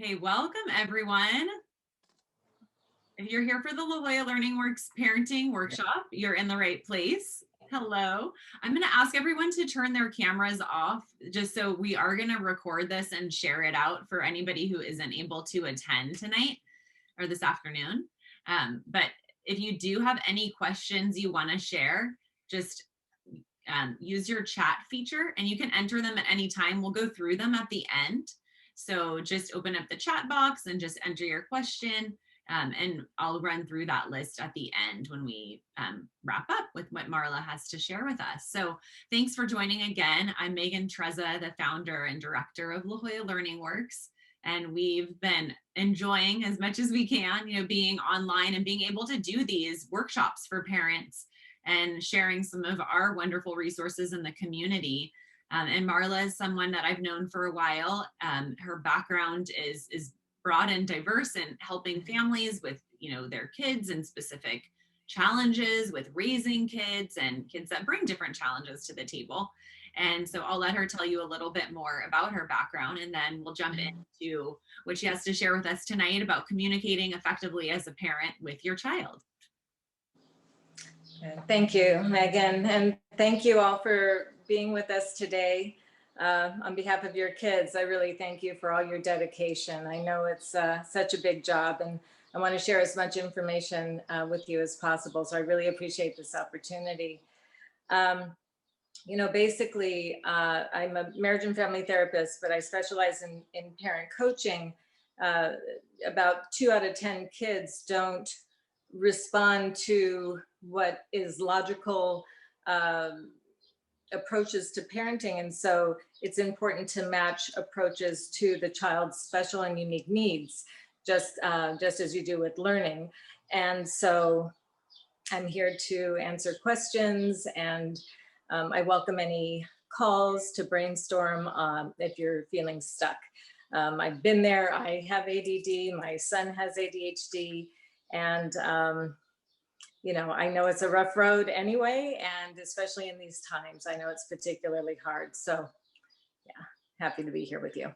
Okay, welcome everyone. If you're here for the La Jolla Learning Works Parenting Workshop, you're in the right place. Hello. I'm going to ask everyone to turn their cameras off, just so we are going to record this and share it out for anybody who isn't able to attend tonight or this afternoon. But if you do have any questions you want to share, just use your chat feature and you can enter them at any time. We'll go through them at the end. So just open up the chat box and just enter your question. And I'll run through that list at the end when we wrap up with what Marla has to share with us. So thanks for joining again. I'm Megan Trezza, the founder and director of La Jolla Learning Works. And we've been enjoying as much as we can, being online and being able to do these workshops for parents and sharing some of our wonderful resources in the community. And Marla is someone that I've known for a while. Her background is broad and diverse in helping families with their kids and specific challenges with raising kids and kids that bring different challenges to the table. And so I'll let her tell you a little bit more about her background, and then we'll jump into what she has to share with us tonight about communicating effectively as a parent with your child. Thank you, Megan, and thank you all for being with us today. On behalf of your kids, I really thank you for all your dedication. I know it's such a big job, and I want to share as much information with you as possible, so I really appreciate this opportunity. Basically, I'm a marriage and family therapist, but I specialize in parent coaching. About 2 out of 10 kids don't respond to what is logical approaches to parenting. And so it's important to match approaches to the child's special and unique needs, just as you do with learning. And so I'm here to answer questions, and I welcome any calls to brainstorm if you're feeling stuck. I've been there. I have ADD. My son has ADHD. And, I know it's a rough road anyway, and especially in these times, I know it's particularly hard. So, yeah, happy to be here with you.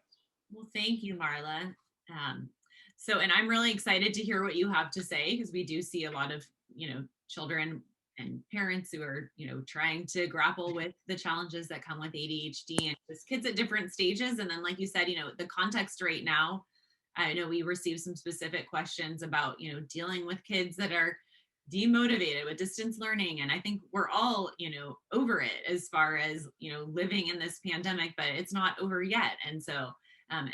Well, thank you, Marla. And I'm really excited to hear what you have to say, because we do see a lot of, children and parents who are, trying to grapple with the challenges that come with ADHD and just kids at different stages. And then, like you said, the context right now, I know we received some specific questions about, dealing with kids that are demotivated with distance learning. And I think we're all, over it as far as, living in this pandemic, but it's not over yet. And so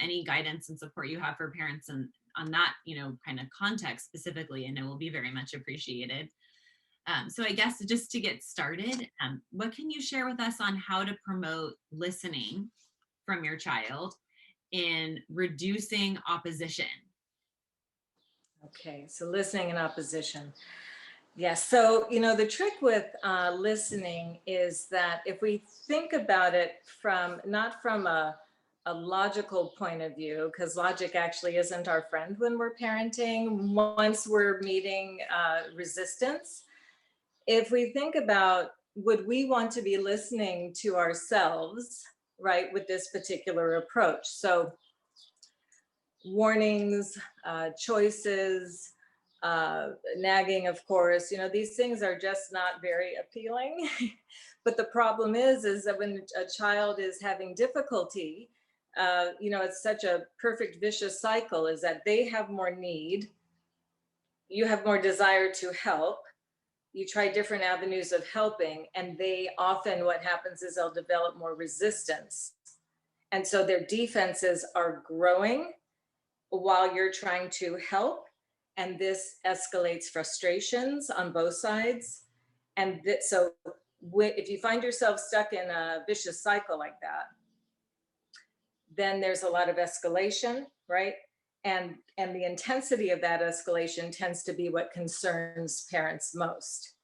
any guidance and support you have for parents and on that, kind of context specifically, I know will be very much appreciated. So I guess just to get started, what can you share with us on how to promote listening from your child in reducing opposition? Okay, so listening and opposition. Yes, so the trick with listening is that if we think about it not from a logical point of view, because logic actually isn't our friend when we're parenting, once we're meeting resistance. If we think about, would we want to be listening to ourselves, right, with this particular approach? So warnings, choices, nagging, of course, these things are just not very appealing. But the problem is that when a child is having difficulty, it's such a perfect vicious cycle, is that they have more need, you have more desire to help, you try different avenues of helping, and they often, what happens is they'll develop more resistance. And so their defenses are growing while you're trying to help. And this escalates frustrations on both sides. And so if you find yourself stuck in a vicious cycle like that, then there's a lot of escalation, right? And the intensity of that escalation tends to be what concerns parents most.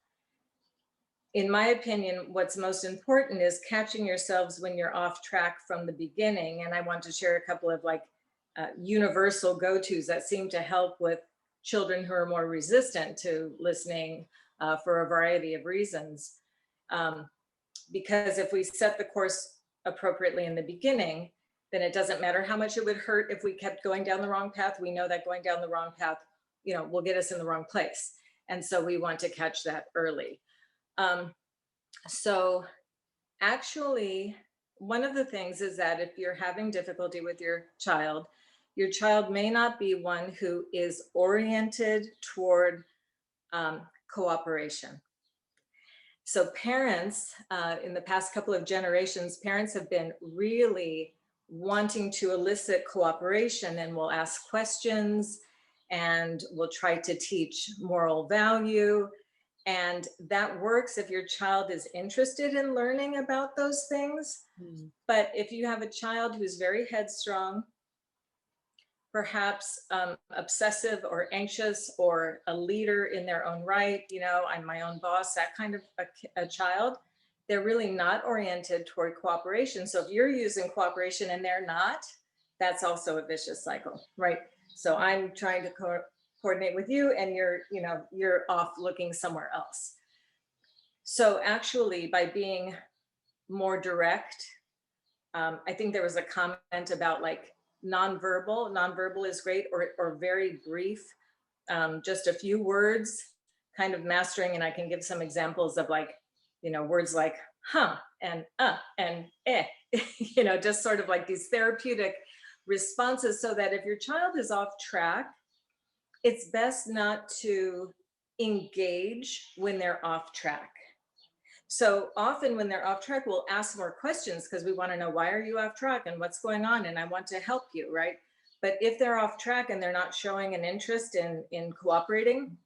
In my opinion, what's most important is catching yourselves when you're off track from the beginning. And I want to share a couple of universal go-tos that seem to help with children who are more resistant to listening for a variety of reasons. Because if we set the course appropriately in the beginning, then it doesn't matter how much it would hurt if we kept going down the wrong path. We know that going down the wrong path, will get us in the wrong place. And so we want to catch that early. So actually, one of the things is that if you're having difficulty with your child may not be one who is oriented toward cooperation. So parents, in the past couple of generations, parents have been really wanting to elicit cooperation and will ask questions and will try to teach moral value. And that works if your child is interested in learning about those things. But if you have a child who's very headstrong, perhaps obsessive or anxious or a leader in their own right, I'm my own boss, that kind of a child, they're really not oriented toward cooperation. So if you're using cooperation and they're not, that's also a vicious cycle, right? So I'm trying to coordinate with you and you're off looking somewhere else. So actually, by being more direct, I think there was a comment about like nonverbal is great, or very brief, just a few words, kind of mastering. And I can give some examples of like, words like huh and eh, just sort of like these therapeutic responses, so that if your child is off track, it's best not to engage when they're off track. So often when they're off track, we'll ask more questions because we want to know, why are you off track and what's going on? And I want to help you, right? But if they're off track and they're not showing an interest in cooperating,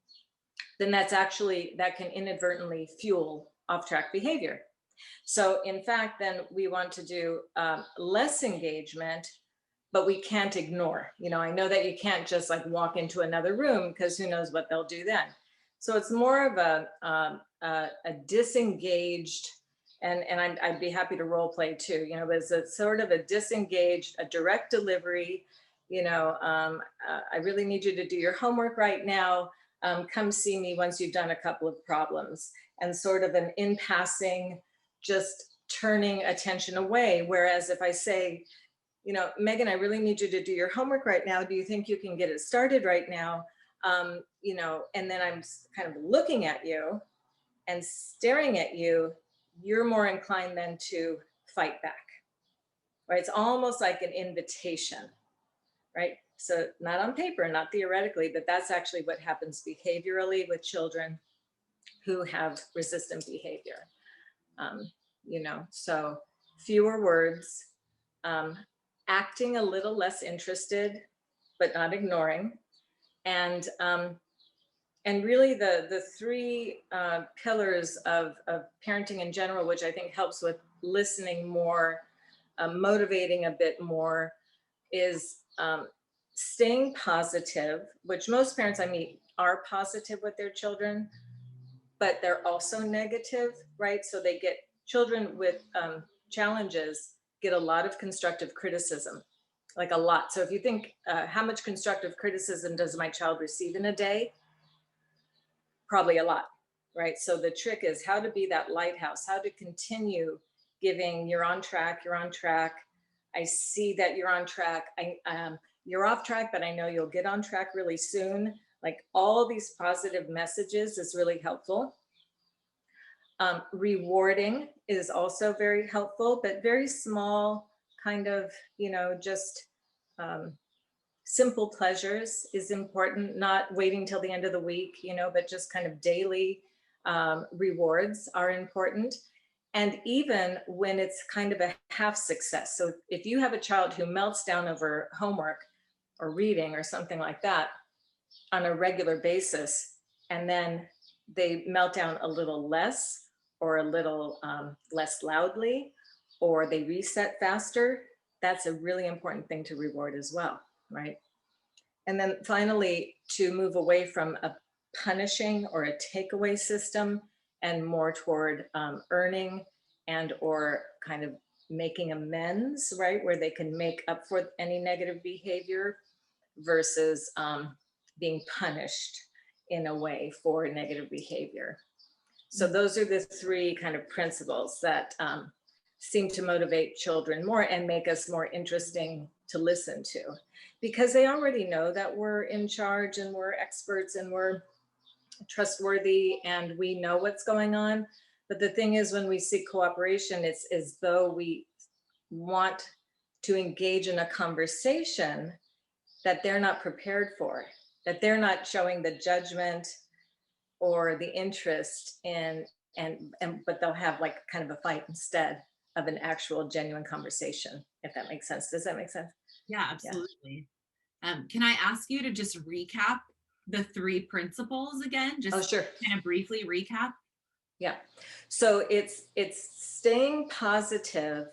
then that can inadvertently fuel off track behavior. So in fact, then we want to do less engagement, but we can't ignore. I know that you can't just like walk into another room because who knows what they'll do then. So it's more of a disengaged, and I'd be happy to role play too, but it's a sort of a disengaged, a direct delivery, I really need you to do your homework right now. Come see me once you've done a couple of problems, and sort of an in passing, just turning attention away. Whereas if I say, Megan, I really need you to do your homework right now. Do you think you can get it started right now? And then I'm kind of looking at you and staring at you, you're more inclined then to fight back, right? It's almost like an invitation, right? So not on paper, not theoretically, but that's actually what happens behaviorally with children who have resistant behavior. So fewer words, acting a little less interested, but not ignoring. And really the three pillars of parenting in general, which I think helps with listening more, motivating a bit more, is staying positive, which most parents I meet are positive with their children, but they're also negative, right? So children with challenges get a lot of constructive criticism, like a lot. So if you think, how much constructive criticism does my child receive in a day? Probably a lot, right? So the trick is how to be that lighthouse, how to continue giving, you're on track, I see that you're on track, you're off track, but I know you'll get on track really soon. Like all these positive messages is really helpful. Rewarding is also very helpful, but very small, kind of, just simple pleasures is important, not waiting till the end of the week, but just kind of daily rewards are important. And even when it's kind of a half success. So if you have a child who melts down over homework or reading or something like that on a regular basis, and then they melt down a little less or a little less loudly, or they reset faster, that's a really important thing to reward as well, right? And then finally, to move away from a punishing or a takeaway system and more toward earning and or kind of making amends, right? Where they can make up for any negative behavior versus being punished in a way for negative behavior. So those are the three kind of principles that seem to motivate children more and make us more interesting to listen to, because they already know that we're in charge and we're experts and we're trustworthy and we know what's going on. But the thing is, when we seek cooperation, it's as though we want to engage in a conversation that they're not prepared for, that they're not showing the judgment or the interest in, and but they'll have like kind of a fight instead of an actual genuine conversation, if that makes sense. Does that make sense? Yeah, Yeah. absolutely. Can I ask you to just recap the three principles again? Oh, Just sure. kind of briefly recap. Yeah. So it's staying positive,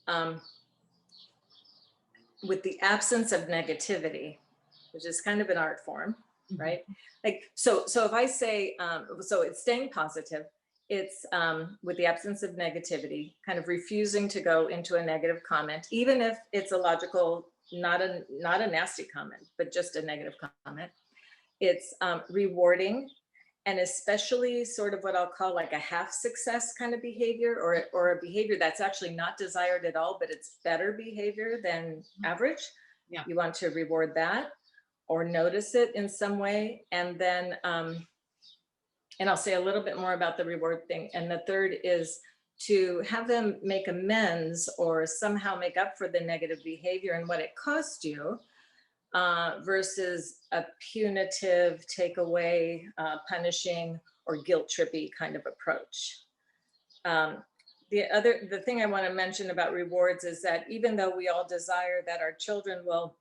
um, with the absence of negativity, which is kind of an art form, right? Like, so if I say, so it's staying positive, it's with the absence of negativity, kind of refusing to go into a negative comment, even if it's a logical, not a nasty comment, but just a negative comment. It's rewarding, and especially sort of what I'll call like a half success kind of behavior, or a behavior that's actually not desired at all, but it's better behavior than average. Yeah. You want to reward that or notice it in some way. And then, and I'll say a little bit more about the reward thing. And the third is to have them make amends or somehow make up for the negative behavior and what it cost you, versus a punitive, take away, punishing, or guilt trippy kind of approach. The thing I want to mention about rewards is that even though we all desire that our children will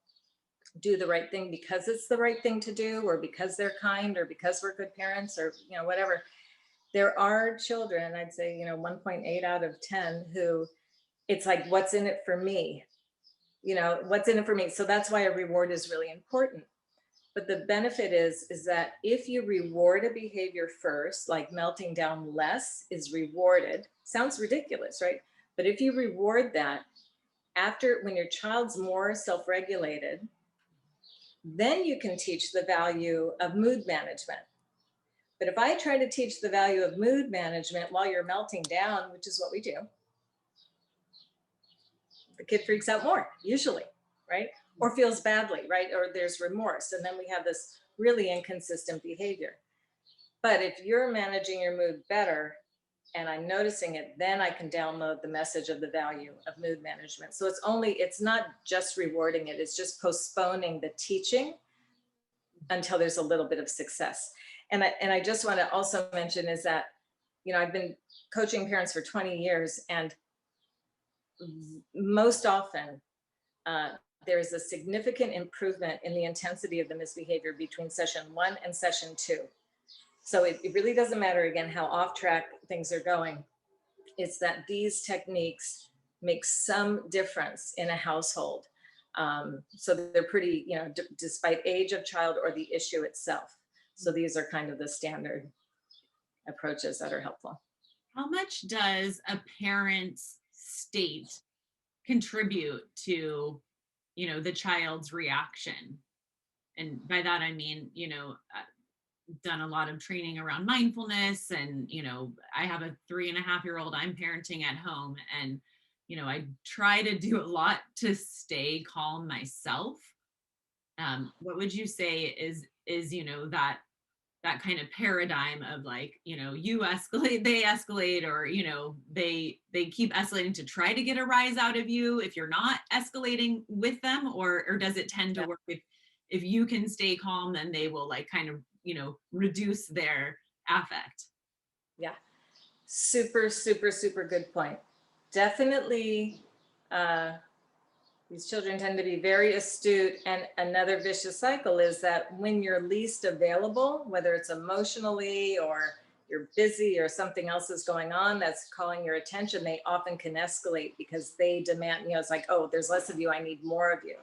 do the right thing because it's the right thing to do, or because they're kind, or because we're good parents, or whatever, there are children, I'd say 1.8 out of 10, who it's like, what's in it for me? What's in it for me? So that's why a reward is really important. But the benefit is that if you reward a behavior first, like melting down less is rewarded, sounds ridiculous, right? But if you reward that when your child's more self-regulated, then you can teach the value of mood management. But if I try to teach the value of mood management while you're melting down, which is what we do, the kid freaks out more, usually, right? Or feels badly, right? Or there's remorse. And then we have this really inconsistent behavior. But if you're managing your mood better and I'm noticing it, then I can download the message of the value of mood management. So it's not just rewarding it, it's just postponing the teaching until there's a little bit of success. And I just want to also mention is that, I've been coaching parents for 20 years, and most often there is a significant improvement in the intensity of the misbehavior between session 1 and session 2. So it really doesn't matter, again, how off track things are going. It's that these techniques make some difference in a household. So they're pretty, despite age of child or the issue itself. So these are kind of the standard approaches that are helpful. How much does a parent's state contribute to, the child's reaction? And by that, I mean, done a lot of training around mindfulness, and I have a 3.5-year-old I'm parenting at home, and I try to do a lot to stay calm myself. What would you say is that kind of paradigm of like, you escalate, they escalate, or they keep escalating to try to get a rise out of you if you're not escalating with them, or does it tend to work if you can stay calm, then they will like kind of reduce their affect? Yeah, super, super, super good point. Definitely, these children tend to be very astute. And another vicious cycle is that when you're least available, whether it's emotionally or you're busy or something else is going on that's calling your attention, they often can escalate because they demand, it's like, oh, there's less of you, I need more of you.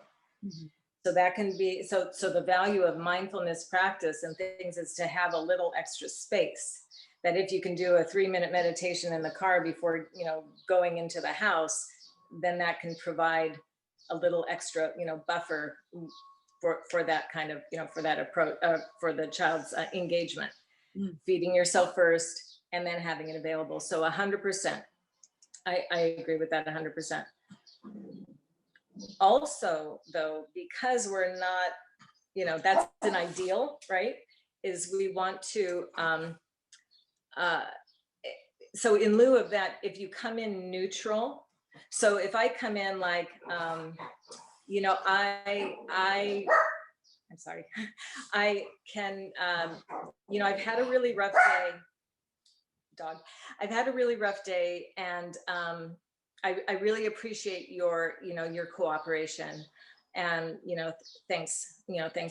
Mm-hmm. So that can be, so the value of mindfulness practice and things is to have a little extra space. That if you can do a 3-minute meditation in the car before, going into the house, then that can provide a little extra, buffer for that kind of, for that approach, for the child's engagement. Feeding yourself first and then having it available. So 100%. I agree with that 100%. Also, though, because we're not, that's an ideal, right? Is we want to, uh, so in lieu of that, if you come in neutral, so if I come in like, I'm sorry, I can, I've had a really rough day, dog. I've had a really rough day, and I really appreciate your cooperation, and thanks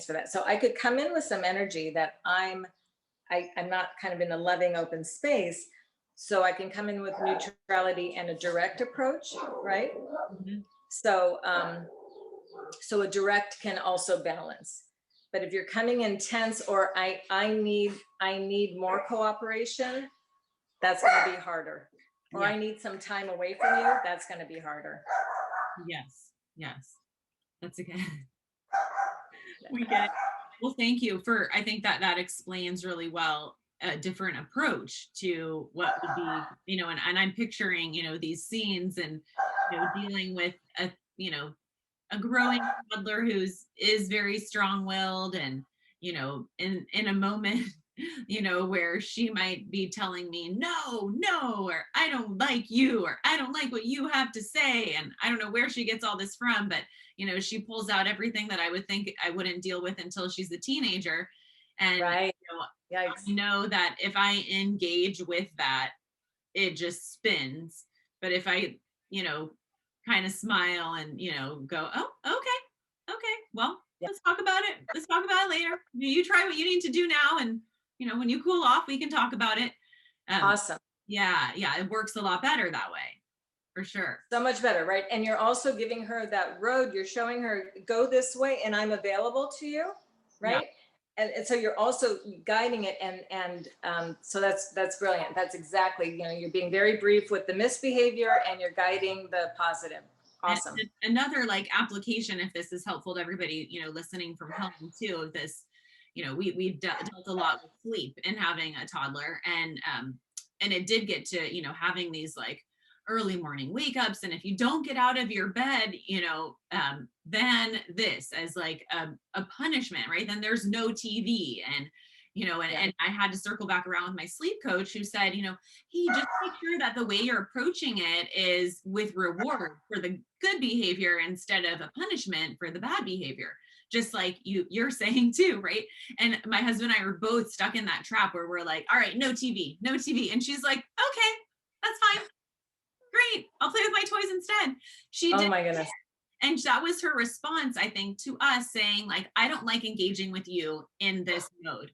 for that. So I could come in with some energy that I'm not kind of in a loving open space, so I can come in with neutrality and a direct approach, right? Mhm. So so a direct can also balance. But if you're coming in tense, or I need more cooperation, that's going to be harder. Or Yeah. I need some time away from you, that's going to be harder. Yes. Yes. That's okay. We get it. Well, thank you for, I think that explains really well a different approach to what would be, and I'm picturing, these scenes and, dealing with a growing toddler is very strong-willed and, in a moment, where she might be telling me, no, no, or I don't like you, or I don't like what you have to say. And I don't know where she gets all this from, but, she pulls out everything that I would think I wouldn't deal with until she's a teenager. And, Right. I Yikes. know that if I engage with that, it just spins. But if I, you know, kind of smile and, go, oh, okay, okay, well, Yeah. let's talk about it. Let's talk about it later. You try what you need to do now. And, when you cool off, we can talk about it. Awesome. Yeah, yeah, it works a lot better that way, for sure. So much better, right? And you're also giving her that road. You're showing her, go this way and I'm available to you, Yeah. right? And so you're also guiding it, and so that's brilliant. That's exactly, you're being very brief with the misbehavior and you're guiding the positive. Awesome. And another like application, if this is helpful to everybody, listening from home too, of this, we've dealt a lot with sleep and having a toddler, and it did get to, having these like early morning wake ups. And if you don't get out of your bed, then this as like a punishment, right? Then there's no TV. And, and I had to circle back around with my sleep coach who said, hey, just make sure that the way you're approaching it is with reward for the good behavior instead of a punishment for the bad behavior. Just like you're saying too, right? And my husband and I were both stuck in that trap where we're like, all right, no TV, no TV. And she's like, okay, that's fine. Great. I'll play with my toys instead. She Oh did. my goodness. And that was her response, I think, to us saying, like, I don't like engaging with you in this mode.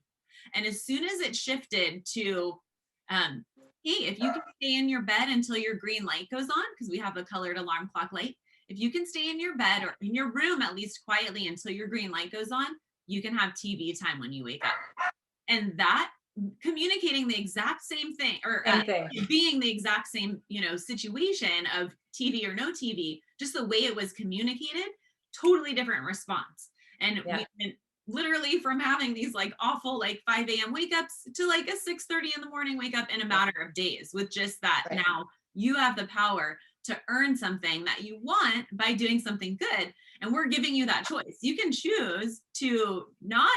And as soon as it shifted to, hey, if you can stay in your bed until your green light goes on, because we have a colored alarm clock light, if you can stay in your bed or in your room at least quietly until your green light goes on, you can have TV time when you wake up. And that communicating the exact same thing, or being the exact same, situation of TV or no TV, just the way it was communicated, totally different response. And we went literally from having these like awful like 5 a.m. wake ups to like a 6:30 in the morning wake up in a matter of days, with just that. Right. Now you have the power to earn something that you want by doing something good. And we're giving you that choice. You can choose to not,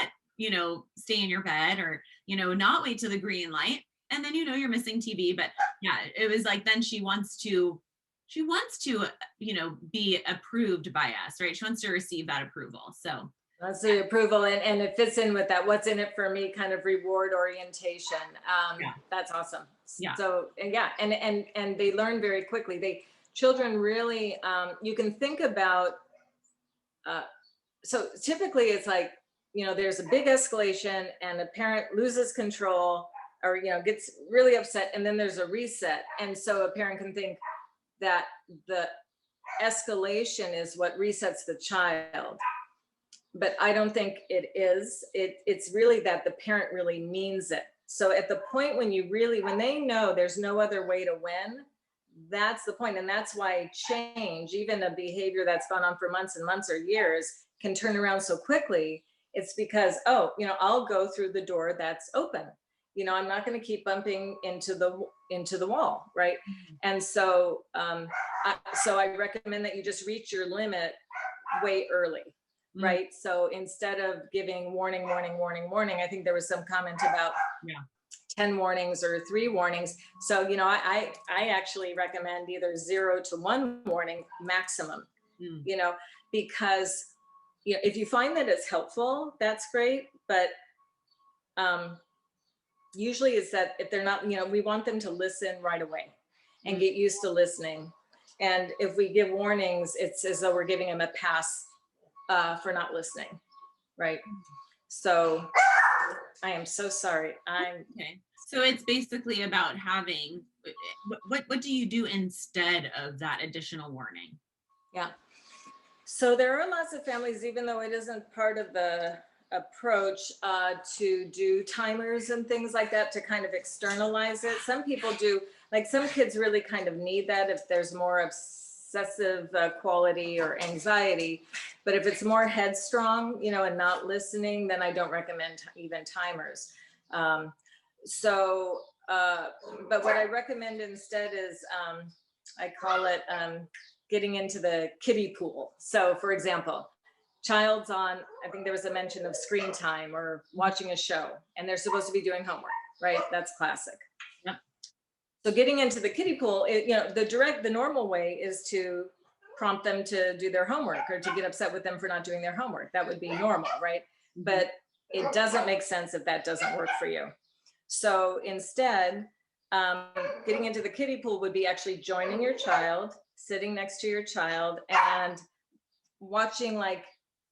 stay in your bed, or, not wait till the green light. And then, you're missing TV. But yeah, it was like, then she wants to, be approved by us, right? She wants to receive that approval. So that's the approval, and it fits in with that what's in it for me kind of reward orientation. That's awesome. Yeah. So and they learn very quickly. Children really, you can think about, so typically it's like, there's a big escalation and a parent loses control, or, gets really upset, and then there's a reset. And so a parent can think that the escalation is what resets the child. But I don't think it is. It's really that the parent really means it. So at the point when they know there's no other way to win, that's the point. And that's why change, even a behavior that's gone on for months and months or years, can turn around so quickly. It's because, I'll go through the door that's open. I'm not going to keep bumping into the wall, right? And so, so I recommend that you just reach your limit way early, right? So instead of giving warning, warning, warning, warning, I think there was some comment about 10 warnings or 3 warnings. So, I actually recommend either 0 to 1 warning maximum, because, if you find that it's helpful, that's great. But usually it's that if they're not, we want them to listen right away and get used to listening. And if we give warnings, it's as though we're giving them a pass for not listening, right? So I am so sorry. Okay. So it's basically about having, what do you do instead of that additional warning? Yeah. So there are lots of families, even though it isn't part of the approach, to do timers and things like that to kind of externalize it. Some people do, like some kids really kind of need that if there's more obsessive quality or anxiety. But if it's more headstrong, and not listening, then I don't recommend even timers. But what I recommend instead is, I call it getting into the kiddie pool. So for example, child's on, I think there was a mention of screen time or watching a show, and they're supposed to be doing homework, right? That's classic. Yep. So getting into the kiddie pool, the normal way is to prompt them to do their homework or to get upset with them for not doing their homework. That would be normal, right? But it doesn't make sense if that doesn't work for you. So instead, getting into the kiddie pool would be actually joining your child, sitting next to your child, and watching like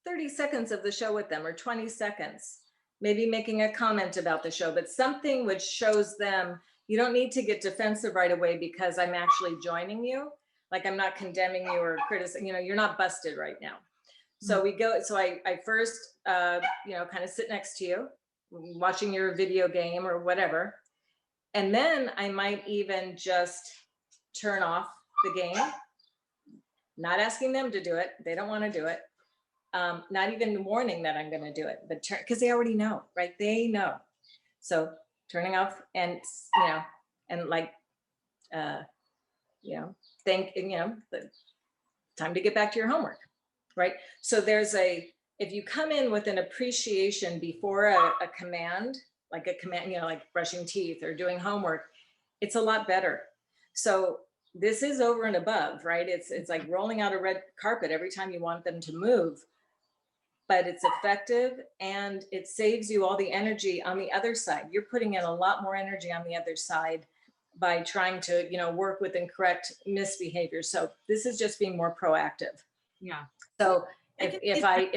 30 seconds of the show with them, or 20 seconds, maybe making a comment about the show, but something which shows them you don't need to get defensive right away because I'm actually joining you. Like I'm not condemning you or criticizing, you're not busted right now. So I first, kind of sit next to you, watching your video game or whatever. And then I might even just turn off the game, not asking them to do it. They don't want to do it. Not even warning that I'm going to do it, but because they already know, right? They know. So turning off and, the time to get back to your homework, right? So if you come in with an appreciation before a command, like brushing teeth or doing homework, it's a lot better. So this is over and above, right? It's like rolling out a red carpet every time you want them to move, but it's effective and it saves you all the energy on the other side. You're putting in a lot more energy on the other side by trying to, work with and correct misbehavior. So this is just being more proactive. Yeah. So if I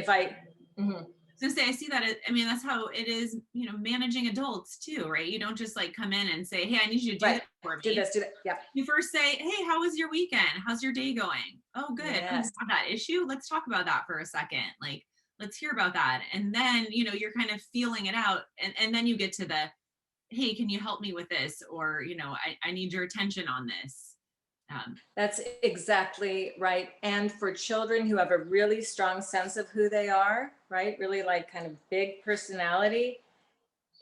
So I see that. That's how it is, managing adults too, right? You don't just like come in and say, hey, I need you to do Right. that for me. Do this, do that. Yeah. You first say, hey, how was your weekend? How's your day going? Oh, good. Yes. Oh, that issue. Let's talk about that for a second. Like, let's hear about that. And then, you're kind of feeling it out. And then you get to the, hey, can you help me with this? Or, I need your attention on this. That's exactly right. And for children who have a really strong sense of who they are, right? Really like kind of big personality,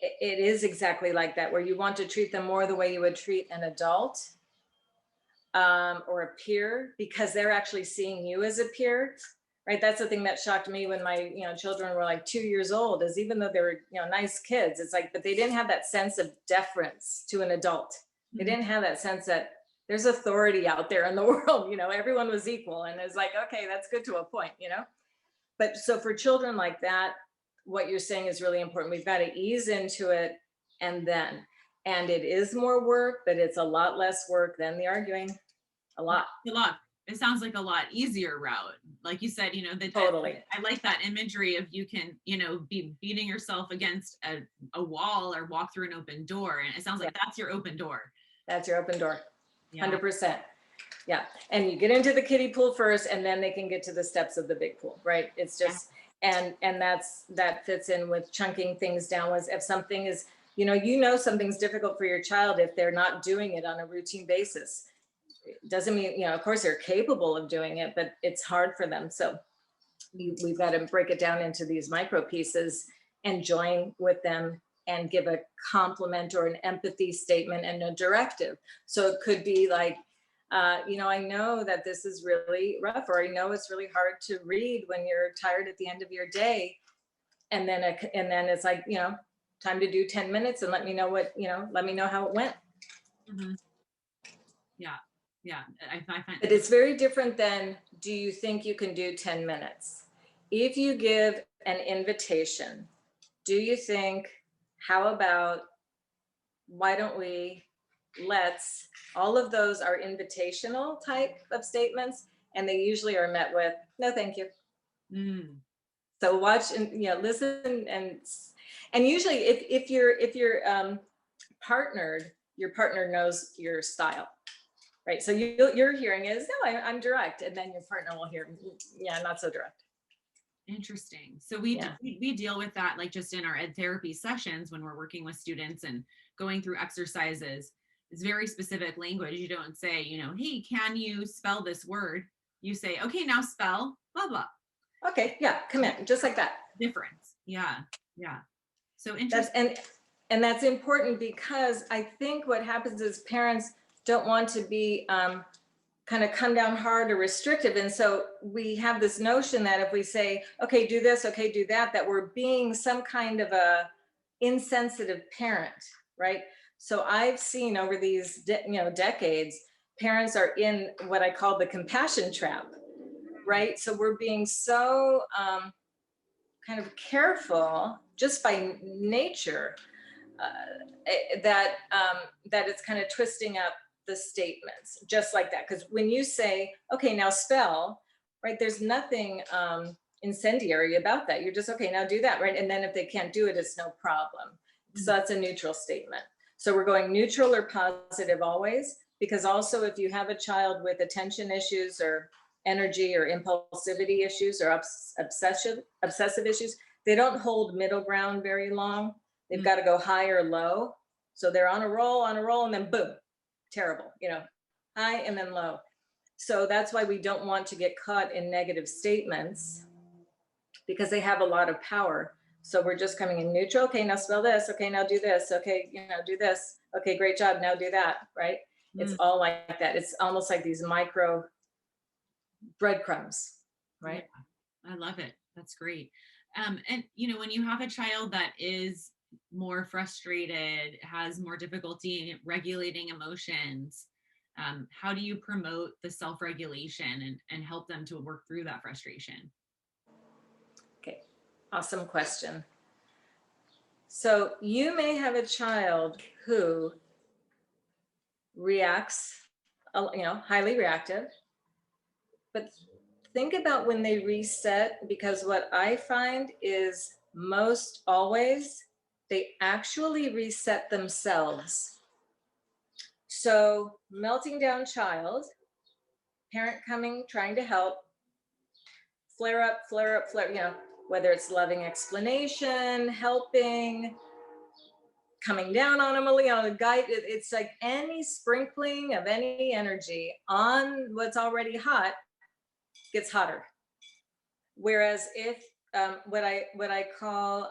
it is exactly like that, where you want to treat them more the way you would treat an adult or a peer, because they're actually seeing you as a peer, right? That's the thing that shocked me when my children were like 2 years old, is even though they were nice kids, it's like, but they didn't have that sense of deference to an adult. They didn't have that sense that there's authority out there in the world, everyone was equal. And it's like, okay, that's good to a point, But so for children like that, what you're saying is really important. We've got to ease into it and it is more work, but it's a lot less work than the arguing. A lot. It sounds like a lot easier route. Like you said, Totally. I like that imagery of you can, be beating yourself against a wall or walk through an open door. And it sounds like that's your open door. That's your open door. 100%. Yeah. And you get into the kiddie pool first, and then they can get to the steps of the big pool, right? It's just, and that fits in with chunking things down. Was if something is, something's difficult for your child if they're not doing it on a routine basis. It doesn't mean, of course they're capable of doing it, but it's hard for them. So we've got to break it down into these micro pieces and join with them and give a compliment or an empathy statement and a directive. So it could be like, I know that this is really rough, or I know it's really hard to read when you're tired at the end of your day. And then it's like, time to do 10 minutes and let me know let me know how it went. Mhm. Yeah. Yeah. I find But it's very different than, do you think you can do 10 minutes? If you give an invitation, do you think, how about, why don't we, all of those are invitational type of statements, and they usually are met with, no, thank you. Mm. So watch and listen, and usually if you're partnered, your partner knows your style, right? So your hearing is, no, I'm direct, and then your partner will hear, yeah, not so direct. Interesting. So we Yeah. we deal with that like just in our ed therapy sessions when we're working with students and going through exercises. It's very specific language. You don't say, hey, can you spell this word? You say, okay, now spell blah blah. Okay, yeah, come in, just like that. Difference. Yeah. Yeah. So That's interesting. and that's important, because I think what happens is parents don't want to be kind of come down hard or restrictive. And so we have this notion that if we say, okay, do this, okay, do that, that we're being some kind of a insensitive parent, right? So I've seen over these decades, parents are in what I call the compassion trap, right? So we're being so kind of careful just by nature, that it's kind of twisting up the statements just like that. Because when you say, okay, now spell, right, there's nothing incendiary about that. You're just, okay, now do that, right? And then if they can't do it, it's no problem. So that's a neutral statement. So we're going neutral or positive always, because also if you have a child with attention issues or energy or impulsivity issues or obsessive issues, they don't hold middle ground very long. They've got to go high or low. So they're on a roll, and then boom, terrible, high and then low. So that's why we don't want to get caught in negative statements, because they have a lot of power. So we're just coming in neutral. Okay, now spell this. Okay, now do this. Okay, do this. Okay, great job. Now do that, right? It's all like that. It's almost like these micro breadcrumbs, right? Yeah, I love it. That's great. And when you have a child that is more frustrated, has more difficulty in regulating emotions, how do you promote the self-regulation and help them to work through that frustration? Okay, awesome question. So you may have a child who reacts, highly reactive, but think about when they reset, because what I find is most always they actually reset themselves. So melting down child, parent coming, trying to help, flare up, flare up, flare, whether it's loving explanation, helping, coming down on them, guide. It's like any sprinkling of any energy on what's already hot gets hotter. Whereas if what I call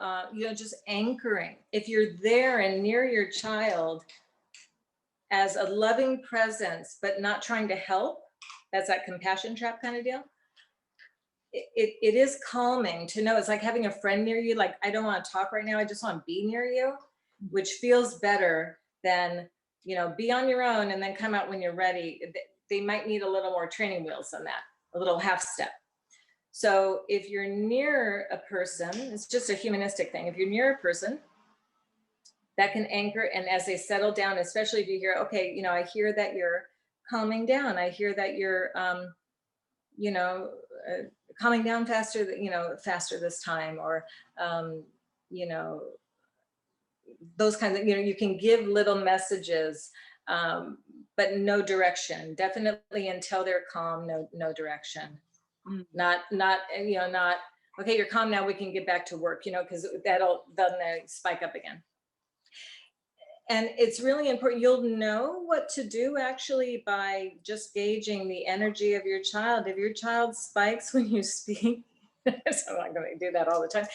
just anchoring, if you're there and near your child as a loving presence, but not trying to help, that's that compassion trap kind of deal. It is calming to know. It's like having a friend near you. Like, I don't want to talk right now, I just want to be near you, which feels better than be on your own and then come out when you're ready. They might need a little more training wheels than that, a little half step. So if you're near a person, it's just a humanistic thing. If you're near a person, that can anchor, and as they settle down, especially if you hear, okay, I hear that you're calming down. I hear that you're, calming down faster, faster this time, or, those kinds of, you can give little messages, but no direction. Definitely until they're calm, no direction. Not, okay, you're calm now, we can get back to work, because that'll then they spike up again. And it's really important. You'll know what to do actually by just gauging the energy of your child. If your child spikes when you speak, So I'm going to do that all the time.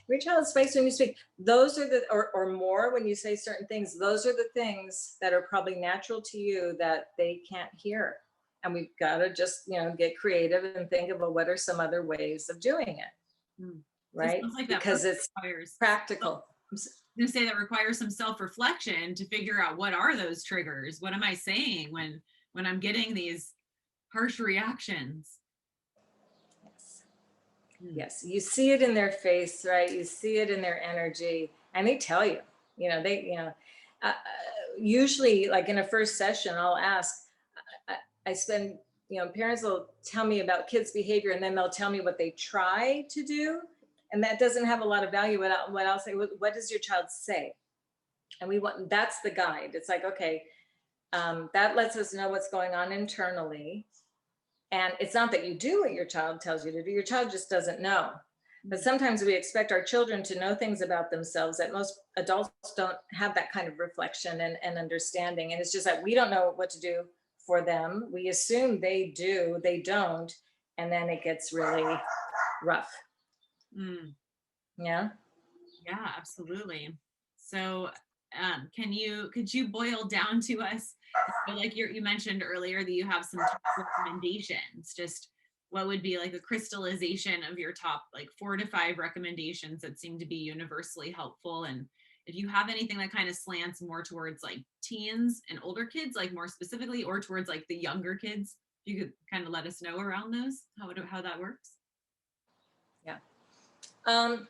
Reach out space when you speak. Those are the, or more when you say certain things. Those are the things that are probably natural to you that they can't hear. And we've got to just, get creative and think about what are some other ways of doing it, Mm. So it right? sounds like that Because it's requires, practical. I'm gonna say that requires some self-reflection to figure out what are those triggers? What am I saying when I'm getting these harsh reactions? Yes. Mm. Yes, you see it in their face, right? You see it in their energy, and they tell you. Uh, usually, like in a first session, I'll ask. I spend, parents will tell me about kids' behavior, and then they'll tell me what they try to do, and that doesn't have a lot of value. What I'll say, what does your child say? And that's the guide. It's like, okay, that lets us know what's going on internally. And it's not that you do what your child tells you to do, your child just doesn't know. But sometimes we expect our children to know things about themselves that most adults don't have that kind of reflection and understanding. And it's just that we don't know what to do for them. We assume they do, they don't. And then it gets really rough. Mm. Yeah. Yeah, absolutely. So, could you boil down to us, like you mentioned earlier that you have some top recommendations, just what would be like a crystallization of your top like 4 to 5 recommendations that seem to be universally helpful? And if you have anything that kind of slants more towards like teens and older kids, like more specifically, or towards like the younger kids, you could kind of let us know around those, how that works. Yeah. Um,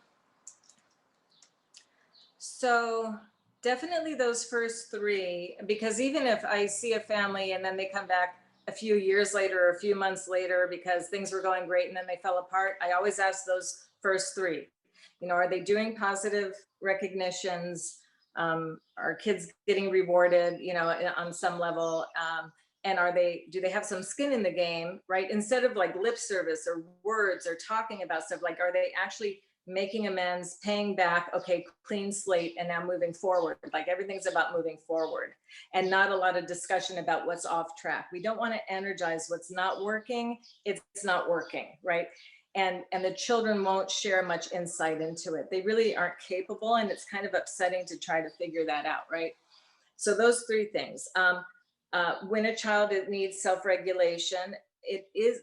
So definitely those first three, because even if I see a family and then they come back a few years later or a few months later because things were going great and then they fell apart, I always ask those first three. Are they doing positive recognitions? Are kids getting rewarded, on some level? And do they have some skin in the game, right? Instead of like lip service or words or talking about stuff, like, are they actually making amends, paying back, okay, clean slate, and now moving forward? Like everything's about moving forward and not a lot of discussion about what's off track. We don't want to energize what's not working. It's not working, right? And the children won't share much insight into it. They really aren't capable, and it's kind of upsetting to try to figure that out, right? So those three things. When a child needs self-regulation,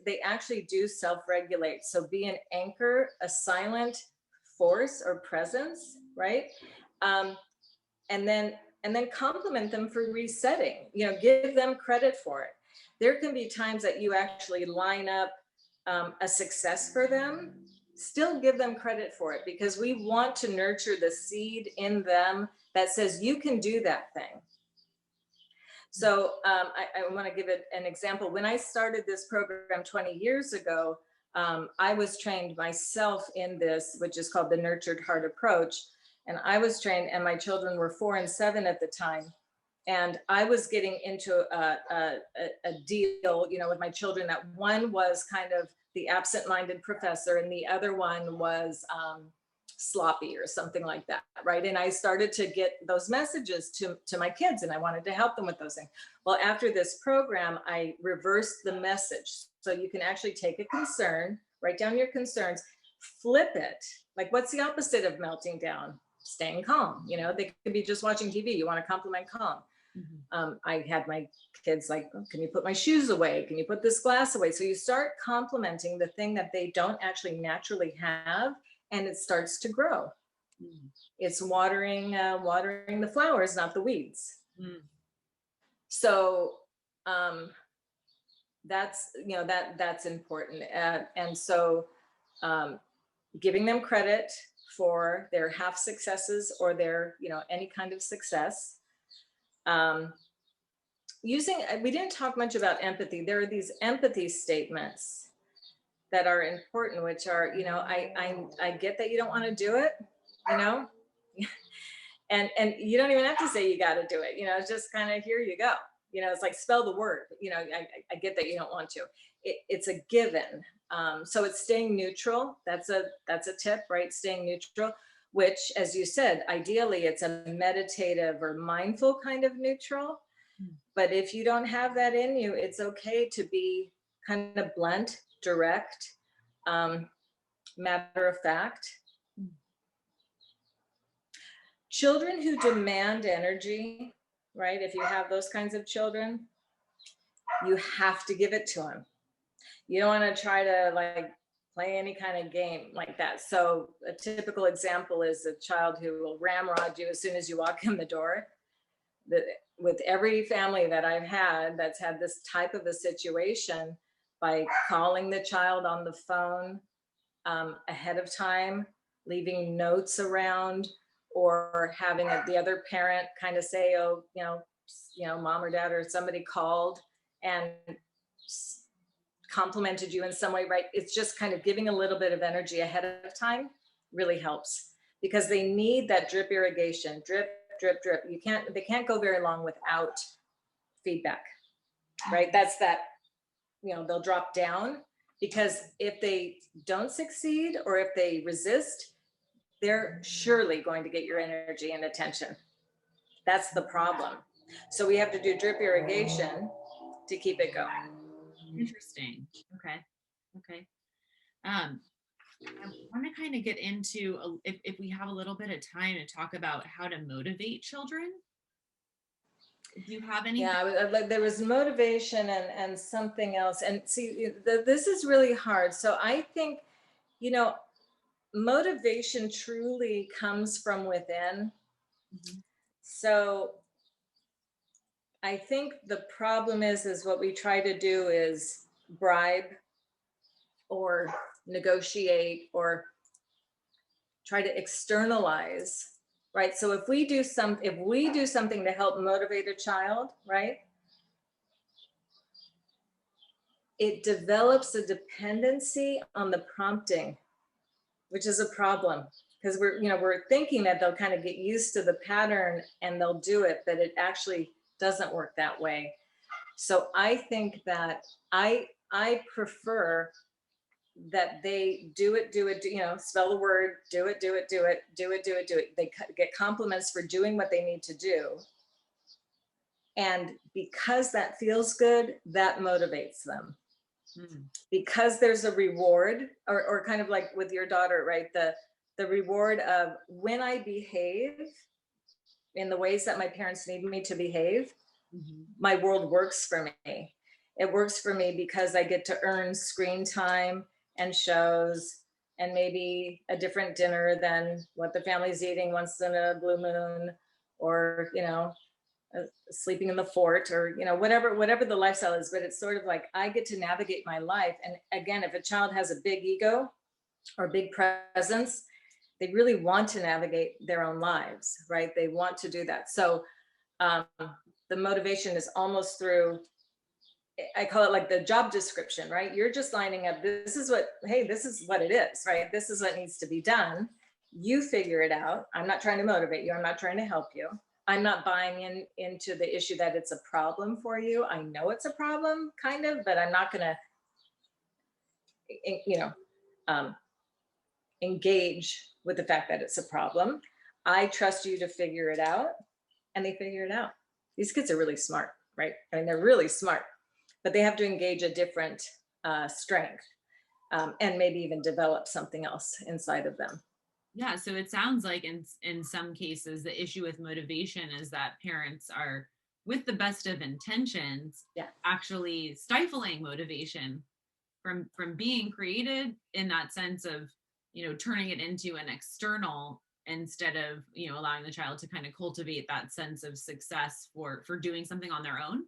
they actually do self-regulate. So be an anchor, a silent force or presence, right? Um, and then compliment them for resetting. Give them credit for it. There can be times that you actually line up a success for them. Still give them credit for it, because we want to nurture the seed in them that says you can do that thing. So I want to give it an example. When I started this program 20 years ago, I was trained myself in this, which is called the Nurtured Heart Approach. And I was trained, and my children were 4 and 7 at the time. And I was getting into a deal, with my children, that one was kind of the absent-minded professor and the other one was sloppy or something like that, right? And I started to get those messages to my kids, and I wanted to help them with those things. Well, after this program, I reversed the message. So you can actually take a concern, write down your concerns, flip it. Like, what's the opposite of melting down? Staying calm. They could be just watching TV. You want to compliment calm. Mm-hmm. I had my kids like, oh, can you put my shoes away? Can you put this glass away? So you start complimenting the thing that they don't actually naturally have, and it starts to grow. Mm. It's watering the flowers, not the weeds. Mm. So that's that's important. And so giving them credit for their half successes or their any kind of success. We didn't talk much about empathy. There are these empathy statements that are important, which are, I get that you don't want to do it, and you don't even have to say you got to do it. It's just kind of, here you go. It's like, spell the word. I get that you don't want to. It's a given. So it's staying neutral. That's a tip, right? Staying neutral, which, as you said, ideally it's a meditative or mindful kind of neutral. But if you don't have that in you, it's okay to be kind of blunt, direct. matter of fact. Children who demand energy, right? If you have those kinds of children, you have to give it to them. You don't want to try to like play any kind of game like that. So a typical example is a child who will ramrod you as soon as you walk in the door. With every family that I've had that's had this type of a situation, by calling the child on the phone ahead of time, leaving notes around, or having the other parent kind of say, oh, mom or dad or somebody called and complimented you in some way, right? It's just kind of giving a little bit of energy ahead of time really helps, because they need that drip irrigation, drip, drip, drip. They can't go very long without feedback, right? That's that, they'll drop down, because if they don't succeed or if they resist, they're surely going to get your energy and attention. That's the problem. So we have to do drip irrigation to keep it going. Interesting. Okay. I want to kind of get into if we have a little bit of time to talk about how to motivate children. Do you have any? Yeah, like there was motivation and something else. And see, this is really hard. So I think, motivation truly comes from within. Mhm. So I think the problem is what we try to do is bribe or negotiate or try to externalize, right? So if we do something to help motivate a child, right? It develops a dependency on the prompting, which is a problem, because we're thinking that they'll kind of get used to the pattern and they'll do it, but it actually doesn't work that way. So I think that I prefer that they do it, spell the word, do it. They get compliments for doing what they need to do. And because that feels good, that motivates them. Because there's a reward, or kind of like with your daughter, right? The reward of when I behave in the ways that my parents need me to behave, my world works for me. It works for me because I get to earn screen time and shows and maybe a different dinner than what the family's eating once in a blue moon, or sleeping in the fort, or whatever the lifestyle is. But it's sort of like I get to navigate my life. And again, if a child has a big ego or big presence, they really want to navigate their own lives, right? They want to do that. So the motivation is almost through, I call it like the job description, right? You're just lining up, this is what it is, right? This is what needs to be done. You figure it out. I'm not trying to motivate you. I'm not trying to help you. I'm not buying into the issue that it's a problem for you. I know it's a problem, kind of, but I'm not going to, engage with the fact that it's a problem. I trust you to figure it out, and they figure it out. These kids are really smart, right? I mean, they're really smart, but they have to engage a different strength, and maybe even develop something else inside of them. Yeah, so it sounds like in some cases the issue with motivation is that parents are, with the best of intentions, actually stifling motivation from being created, in that sense of turning it into an external, instead of allowing the child to kind of cultivate that sense of success for doing something on their own.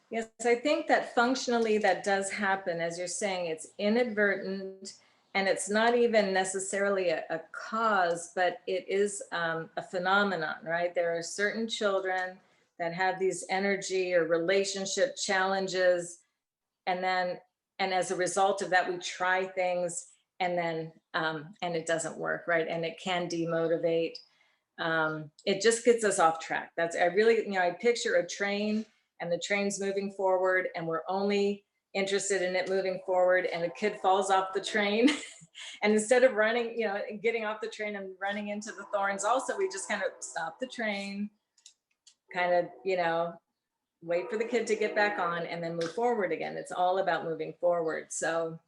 Yes, I think that functionally that does happen. As you're saying, it's inadvertent, and it's not even necessarily a cause, but it is a phenomenon, right? There are certain children that have these energy or relationship challenges, and as a result of that, we try things, and then and it doesn't work, right? And it can demotivate. It just gets us off track. I picture a train, and the train's moving forward, and we're only interested in it moving forward, and a kid falls off the train. And instead of running, getting off the train and running into the thorns, also, we just kind of stop the train, kind of, wait for the kid to get back on, and then move forward again. It's all about moving forward. So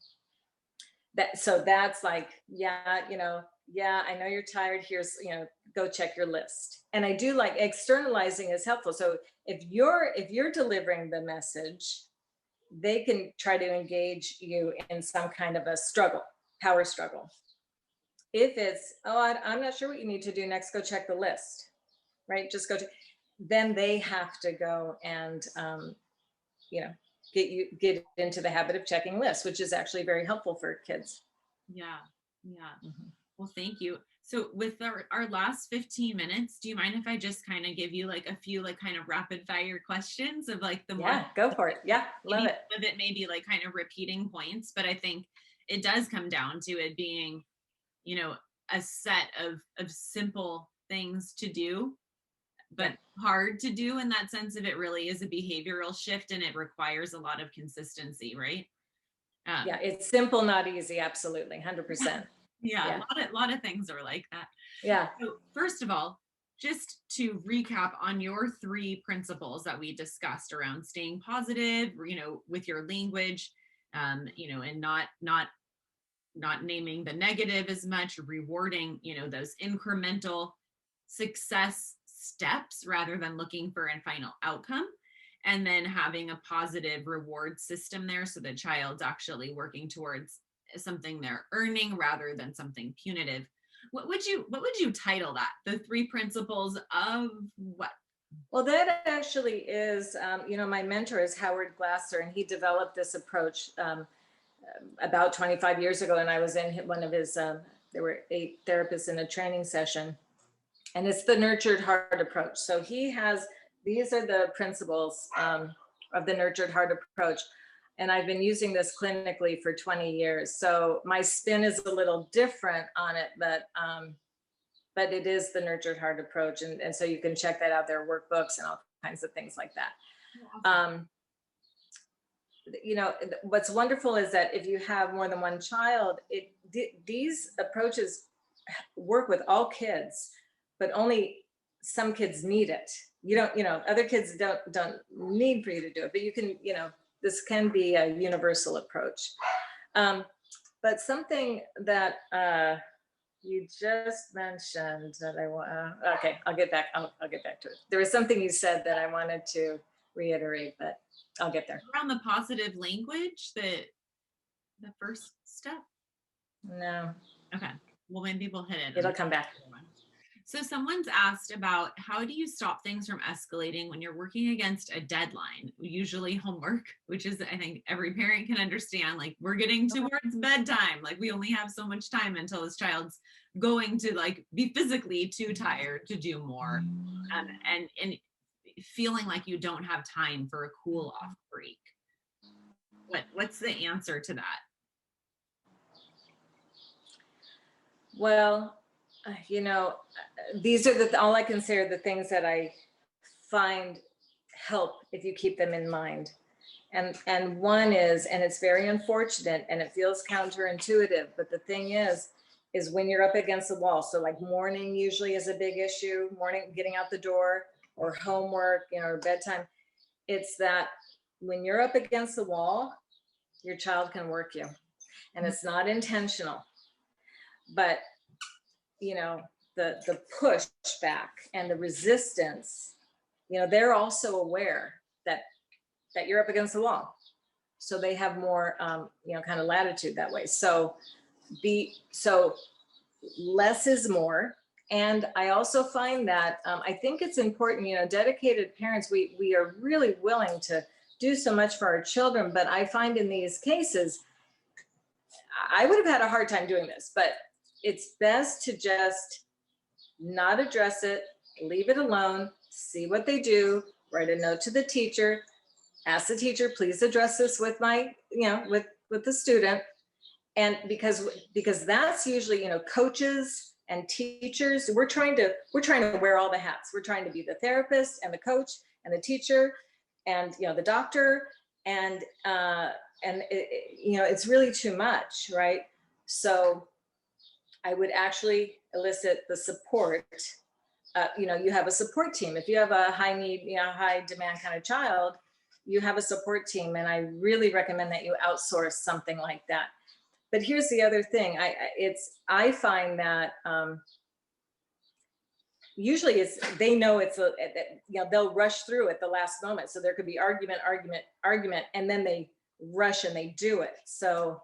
So that's like, yeah, yeah, I know you're tired. Here's, go check your list. And I do like externalizing is helpful. So if you're delivering the message, they can try to engage you in some kind of a struggle, power struggle. If it's, oh, I'm not sure what you need to do next, go check the list, right? Just go to, then they have to go and, you know, get into the habit of checking lists, which is actually very helpful for kids. Yeah. Yeah. Mhm. Well, thank you. So with our last 15 minutes, do you mind if I just kind of give you like a few like kind of rapid fire questions of like the more Yeah, go for it. Yeah, love maybe it. some of it maybe like kind of repeating points, but I think it does come down to it being, you know, a set of simple things to do, but Yeah. hard to do in that sense of it really is a behavioral shift and it requires a lot of consistency, right? Yeah, Um, it's simple, not easy. Absolutely. 100%. yeah, Yeah. a lot of things are like that. Yeah. So, first of all, just to recap on your three principles that we discussed around staying positive, with your language, and not naming the negative as much, rewarding, those incremental success steps rather than looking for a final outcome. And then having a positive reward system there so the child's actually working towards something they're earning rather than something punitive. What would you title that? The three principles of what? Well, that actually is, my mentor is Howard Glasser, and he developed this approach about 25 years ago. And I was in one of his, there were 8 therapists in a training session, and it's the nurtured heart approach. So these are the principles of the nurtured heart approach. And I've been using this clinically for 20 years. So my spin is a little different on it, but it is the nurtured heart approach. And so you can check that out. There are workbooks and all kinds of things like that. Um, what's wonderful is that if you have more than one child, these approaches work with all kids, but only some kids need it. You don't, other kids don't need for you to do it, but you can, this can be a universal approach. But something that you just mentioned that I want, okay, I'll get back to it. There was something you said that I wanted to reiterate, but I'll get there. Around the positive language, the first step. No, Okay. Well, maybe we'll hit it. it'll come back. So someone's asked about how do you stop things from escalating when you're working against a deadline, usually homework, which is, I think every parent can understand, like we're getting towards bedtime, like we only have so much time until this child's going to like be physically too tired to do more. And feeling like you don't have time for a cool off break. What's the answer to that? Well, these are all I can say are the things that I find help if you keep them in mind. And one is, and it's very unfortunate and it feels counterintuitive, but the thing is when you're up against the wall. So like morning usually is a big issue, morning, getting out the door, or homework, or bedtime. It's that when you're up against the wall, your child can work you. And it's not intentional, but the pushback and the resistance, they're also aware that you're up against the wall. So they have more, kind of latitude that way. So less is more. And I also find that I think it's important, dedicated parents, we are really willing to do so much for our children, but I find in these cases, I would have had a hard time doing this, but it's best to just not address it, leave it alone, see what they do, write a note to the teacher, ask the teacher, please address this with my, with the student. And because that's usually, coaches and teachers, we're trying to wear all the hats. We're trying to be the therapist and the coach and the teacher and, the doctor. And it's really too much, right? So I would actually elicit the support. You have a support team. If you have a high need, high demand kind of child, you have a support team. And I really recommend that you outsource something like that. But here's the other thing. I find that usually they know they'll rush through at the last moment. So there could be argument, and then they rush and they do it. So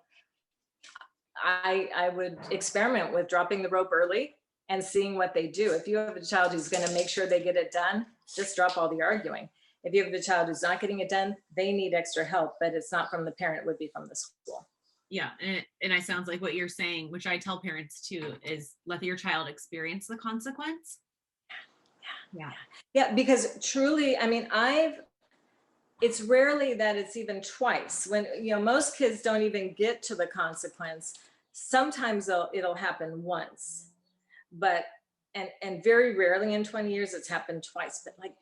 I would experiment with dropping the rope early and seeing what they do. If you have a child who's going to make sure they get it done, just drop all the arguing. If you have a child who's not getting it done, they need extra help, but it's not from the parent, it would be from the school. Yeah. And it sounds like what you're saying, which I tell parents too, is let your child experience the consequence. Yeah, because truly, I mean, it's rarely that it's even twice. When, most kids don't even get to the consequence. Sometimes it'll happen once, but, and very rarely in 20 years, it's happened twice, but like,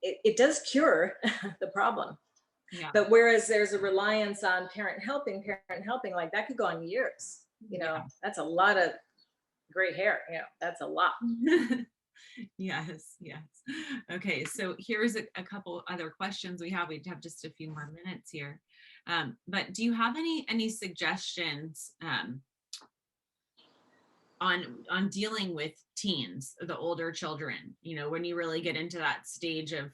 it does cure the problem. Yeah. But whereas there's a reliance on parent helping, like that could go on years, Yeah. that's a lot of gray hair, that's a lot. Yes. Okay, so here's a couple other questions we have. We have just a few more minutes here. But do you have any suggestions on dealing with teens, the older children, when you really get into that stage of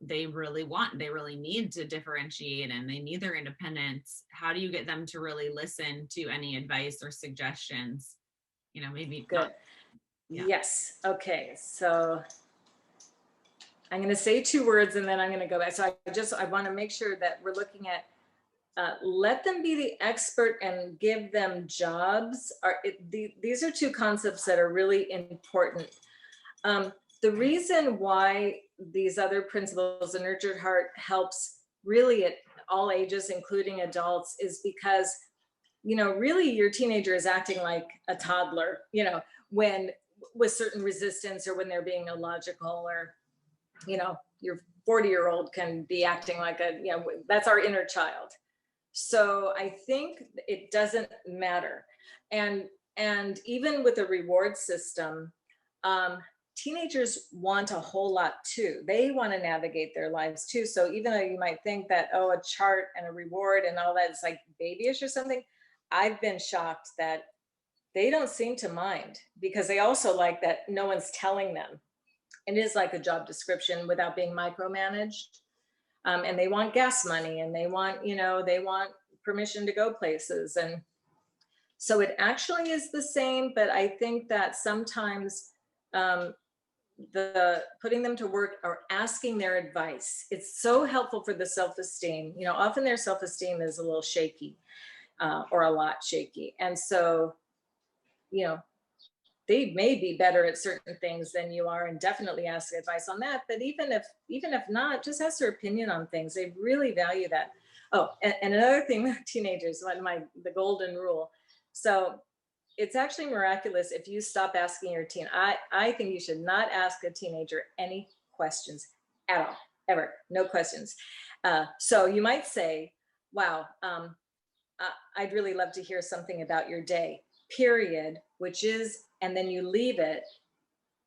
they really need to differentiate and they need their independence? How do you get them to really listen to any advice or suggestions? Maybe Good. not. Yeah. Yes. Okay. So I'm going to say 2 words and then I'm going to go back. So I want to make sure that we're looking at let them be the expert and give them jobs. These are 2 concepts that are really important. The reason why these other principles, the Nurtured Heart, helps really at all ages, including adults, is because, really your teenager is acting like a toddler, when with certain resistance or when they're being illogical, or, your 40-year-old can be acting like that's our inner child. So I think it doesn't matter. And even with a reward system, teenagers want a whole lot too. They want to navigate their lives too. So even though you might think that, a chart and a reward and all that is like babyish or something, I've been shocked that they don't seem to mind, because they also like that no one's telling them. It is like a job description without being micromanaged. And they want gas money, and they want permission to go places. And so it actually is the same, but I think that sometimes the putting them to work or asking their advice, it's so helpful for the self-esteem. Often their self-esteem is a little shaky, or a lot shaky. And so, they may be better at certain things than you are, and definitely ask advice on that. But even if not, just ask their opinion on things. They really value that. Oh, and another thing with teenagers, the golden rule. So it's actually miraculous if you stop asking your teen. I think you should not ask a teenager any questions at all, ever. No questions. So you might say, wow, I'd really love to hear something about your day, period, which is, and then you leave it.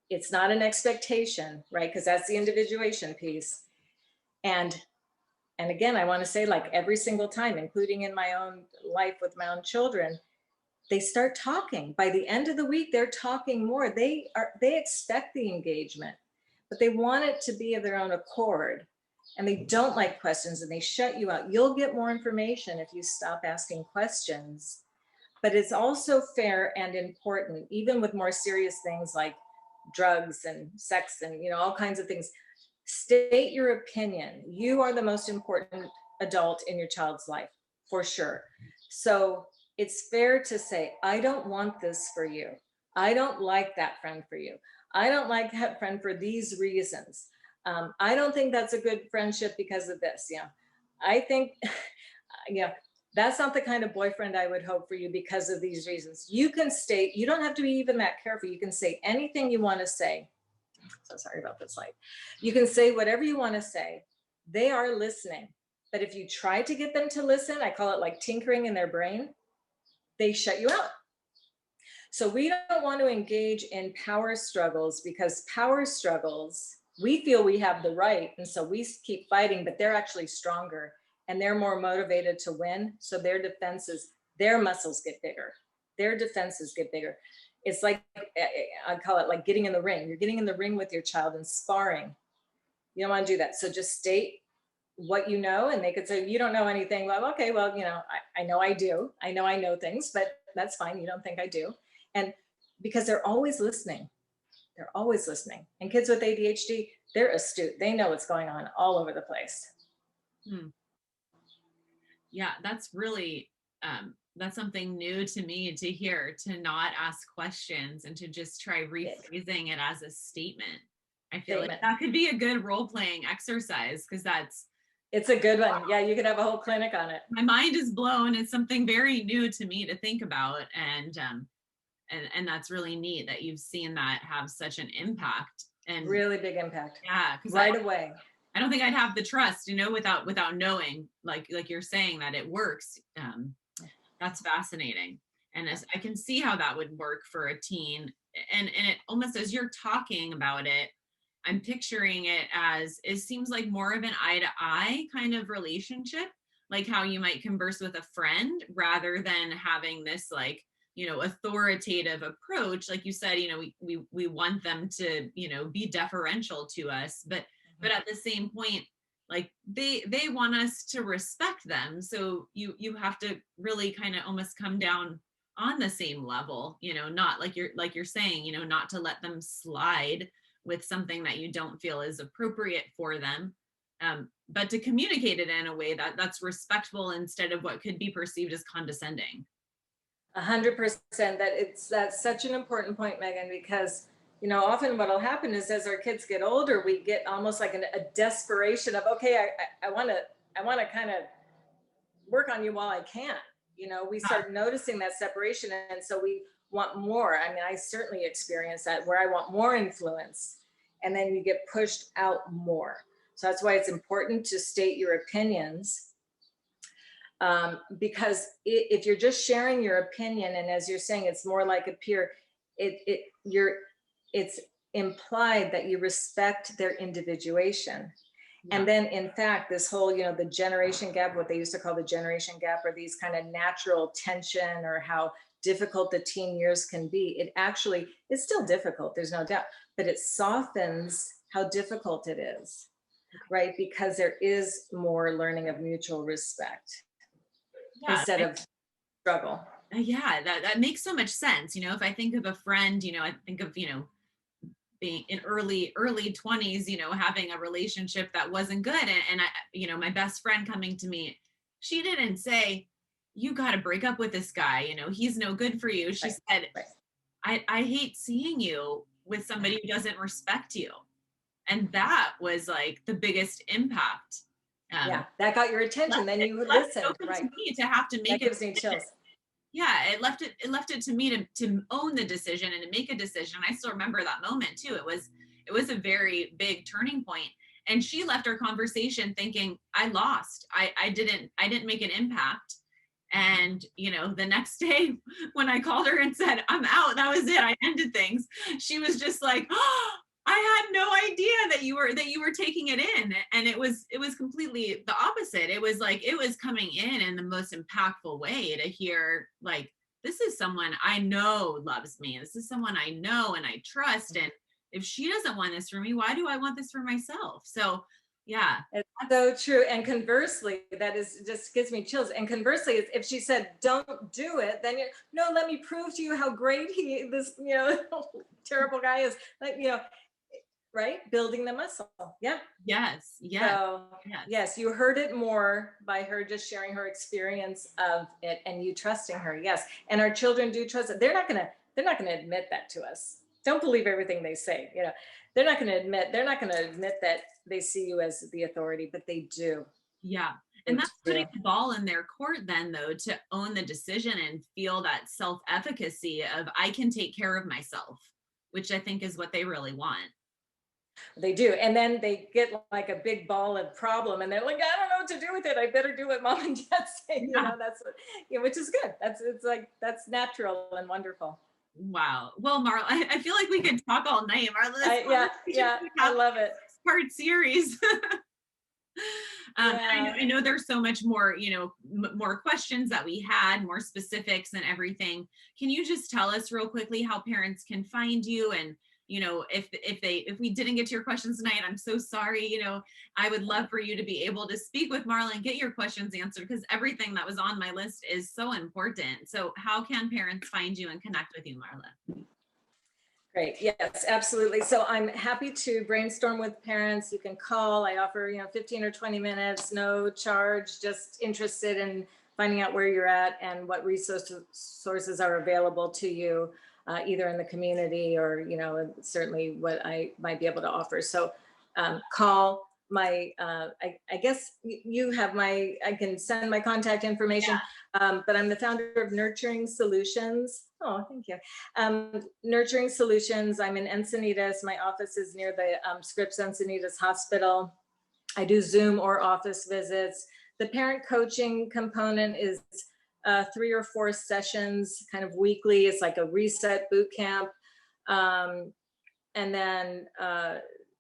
It's not an expectation, right? Because that's the individuation piece. And again, I want to say, like every single time, including in my own life with my own children, they start talking. By the end of the week, they're talking more. They expect the engagement, but they want it to be of their own accord. And they don't like questions, and they shut you out. You'll get more information if you stop asking questions. But it's also fair and important, even with more serious things like drugs and sex and all kinds of things. State your opinion. You are the most important adult in your child's life, for sure. So it's fair to say, I don't want this for you. I don't like that friend for you. I don't like that friend for these reasons. I don't think that's a good friendship because of this. I think, that's not the kind of boyfriend I would hope for you because of these reasons. You can state, you don't have to be even that careful. You can say anything you want to say. So sorry about this light. You can say whatever you want to say. They are listening. But if you try to get them to listen, I call it like tinkering in their brain, they shut you out. So we don't want to engage in power struggles, because power struggles, we feel we have the right. And so we keep fighting, but they're actually stronger and they're more motivated to win. So their defenses their muscles get bigger, their defenses get bigger. It's like, I call it like getting in the ring. You're getting in the ring with your child and sparring. You don't want to do that. So just state what you know, and they could say, you don't know anything. Well, okay, well, I know I do. I know things, but that's fine. You don't think I do. And because they're always listening. They're always listening. And kids with ADHD, they're astute. They know what's going on all over the place. Hmm. Yeah, that's really, that's something new to me to hear, to not ask questions and to just try rephrasing it as a statement. I feel like that could be a good role-playing exercise, because it's a good one. Yeah, you could have a whole clinic on it. My mind is blown. It's something very new to me to think about. And that's really neat that you've seen that have such an impact. And really big impact. Yeah, because right away. I don't think I'd have the trust, without knowing, like you're saying, that it works. That's fascinating. And as I can see how that would work for a teen. And it almost, as you're talking about it, I'm picturing it as, it seems like more of an eye to eye kind of relationship, like how you might converse with a friend, rather than having this authoritative approach. Like you said, we want them to, be deferential to us, but at the same point, like they want us to respect them. So you have to really kind of almost come down on the same level, not like you're saying, not to let them slide with something that you don't feel is appropriate for them, but to communicate it in a way that's respectful instead of what could be perceived as condescending. 100%. That's such an important point, Megan, because often what'll happen is, as our kids get older, we get almost like a desperation of, okay, I want to kind of work on you while I can. We start noticing that separation, and so we want more. I mean, I certainly experience that, where I want more influence, and then you get pushed out more. So that's why it's important to state your opinions, because if you're just sharing your opinion, and as you're saying, it's more like a peer, it's implied that you respect their individuation. Yeah. And then in fact, this whole, the generation gap, what they used to call the generation gap, or these kind of natural tension, or how difficult the teen years can be, it's still difficult, there's no doubt, but it softens how difficult it is, right? Because there is more learning of mutual respect, instead of struggle. Yeah, that makes so much sense. If I think of a friend, I think of, being in early 20s, having a relationship that wasn't good. And I, my best friend coming to me, she didn't say, you got to break up with this guy, he's no good for you. She said, I hate seeing you with somebody who doesn't respect you. And that was like the biggest impact. Yeah, that got your attention. Then you listened, right? To me to have to make that gives me chills. Yeah, it left it to me to own the decision and to make a decision. I still remember that moment too. It was a very big turning point. And she left our conversation thinking, I lost. I didn't make an impact. And the next day when I called her and said, I'm out, that was it, I ended things, she was just like, oh, I had no idea that you were taking it in. And it was completely the opposite. It was like, it was coming in the most impactful way, to hear like, this is someone I know loves me. This is someone I know and I trust. And if she doesn't want this for me, why do I want this for myself? So yeah. It's so true. And conversely, that is just gives me chills. And conversely, if she said, don't do it, then no, let me prove to you how great this terrible guy is. Like, right? Building the muscle. Yeah. Yes. Yeah. So, yes, you heard it more by her just sharing her experience of it, and you trusting her. Yes. And our children do trust it. They're not gonna admit that to us. Don't believe everything they say. They're not gonna admit that they see you as the authority, but they do. Yeah. And that's putting the ball in their court then, though, to own the decision and feel that self-efficacy of, I can take care of myself, which I think is what they really want. They do. And then they get like a big ball of problem, and they're like, I don't know what to do with it. I better do what mom and dad say. That's which is good. That's natural and wonderful. Wow. Well, Marla, I feel like we could talk all night, Marla. I love it. Part series. I know there's so much more, more questions that we had, more specifics and everything. Can you just tell us real quickly how parents can find you? And, if we didn't get to your questions tonight, I'm so sorry. I would love for you to be able to speak with Marla and get your questions answered, because everything that was on my list is so important. So how can parents find you and connect with you, Marla? Great. Yes, absolutely. So I'm happy to brainstorm with parents. You can call. I offer, 15 or 20 minutes, no charge, just interested in finding out where you're at and what sources are available to you, either in the community or, certainly what I might be able to offer. So call. I guess you have I can send my contact information, but I'm the founder of Nurturing Solutions. Oh, thank you. Nurturing Solutions. I'm in Encinitas. My office is near the Scripps Encinitas Hospital. I do Zoom or office visits. The parent coaching component is 3 or 4 sessions, kind of weekly. It's like a reset boot camp. And then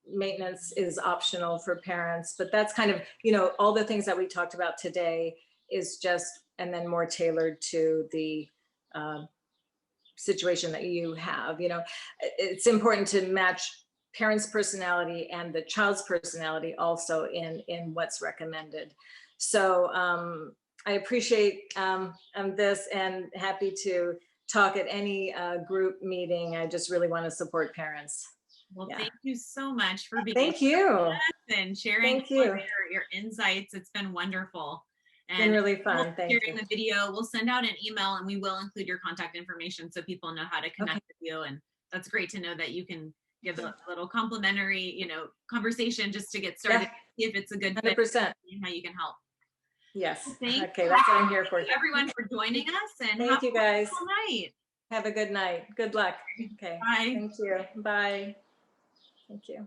maintenance is optional for parents, but that's kind of, all the things that we talked about today is just, and then more tailored to the situation that you have. It's important to match parents' personality and the child's personality also in what's recommended. So I appreciate this, and happy to talk at any group meeting. I just really want to support parents. Well, thank you so much for being Thank you and sharing your insights. It's been wonderful. And been really fun. Thank you. Sharing the video, we'll send out an email and we will include your contact information so people know how to connect with you. And that's great to know that you can give a little complimentary, conversation just to get started, see if it's a good fit, 100%. how you can help. Yes. Okay, that's what I'm here for. Everyone for joining us, and thank you guys. Night. Have a good night. Good luck. Okay. Bye. Thank you. Bye. Thank you.